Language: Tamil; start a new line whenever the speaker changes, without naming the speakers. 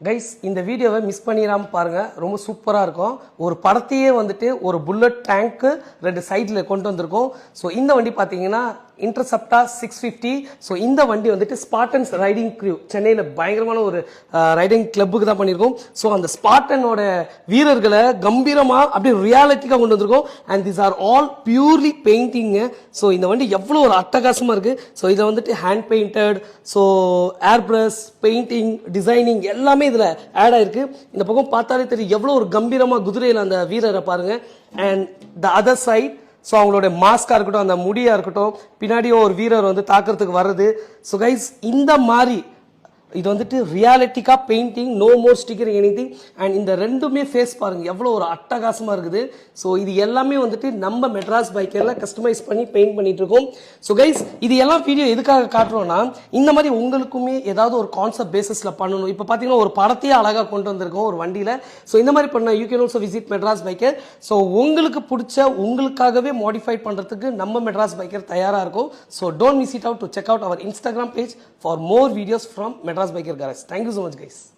கைஸ் இந்த வீடியோவை மிஸ் பண்ணிடாம பாருங்க, ரொம்ப சூப்பரா இருக்கும். ஒரு படத்தையே வந்துட்டு ஒரு புல்லட் டேங்க் ரெண்டு சைடுல கொண்டு வந்திருக்கோம். ஸோ இந்த வண்டி பார்த்தீங்கன்னா இன்டர்செப்டா 650. ஸோ இந்த வண்டி வந்துட்டு ஸ்பார்டன்ஸ் ரைடிங் க்ரூ சென்னையில் பயங்கரமான ஒரு ரைடிங் கிளப்புக்கு தான் பண்ணியிருக்கோம். ஸோ அந்த ஸ்பார்டனோட வீரர்களை கம்பீரமா அப்படியே ரியாலிட்டிக்காக கொண்டு வந்திருக்கோம். And this are all purely painting. So இந்த வண்டி எவ்வளோ ஒரு அட்டகாசமா இருக்கு. ஸோ இதை வந்துட்டு hand painted, so air brush painting designing எல்லாமே இதில் ஆட் ஆயிருக்கு. இந்த பக்கம் பார்த்தாலே தெரியும் எவ்வளோ ஒரு கம்பீரமா குதிரையில் அந்த வீரரை பாருங்க. And the other side so அவங்களோட மாஸ்காக இருக்கட்டும், அந்த முடியாக இருக்கட்டும், பின்னாடியும் ஒரு வீரர் வந்து தாக்கிறதுக்கு வர்றது. ஸோ கைஸ் இந்த மாதிரி இது வந்துட்டு ரியாலிட்டிக்கா painting, no more sticker anything. And இந்த ரெண்டுமே ஃபேஸ் பாருங்க எவ்வளோ ஒரு அட்டகாசமா இருக்குது. ஸோ இது எல்லாமே வந்துட்டு நம்ம மெட்ராஸ் பைக்கர்ல கஸ்டமைஸ் பண்ணி பெயிண்ட் பண்ணிட்டு இருக்கோம். ஸோ கைஸ் இது எல்லாம் வீடியோ எதுக்காக காட்டுறோம்னா, இந்த மாதிரி உங்களுக்குமே ஏதாவது ஒரு கான்செப்ட் பேசிஸ்ல பண்ணணும். இப்போ பார்த்தீங்கன்னா ஒரு படத்தையே அழகாக கொண்டு வந்திருக்கோம் ஒரு வண்டியில. ஸோ இந்த மாதிரி பண்ண you can also visit Madras biker. So உங்களுக்கு பிடிச்ச உங்களுக்காகவே மாடிஃபை பண்றதுக்கு நம்ம மெட்ராஸ் பைக்கர் தயாரா இருக்கும். So don't miss it out to check out our Instagram page for more videos from Madras Biker Garage. Thank you so much, guys.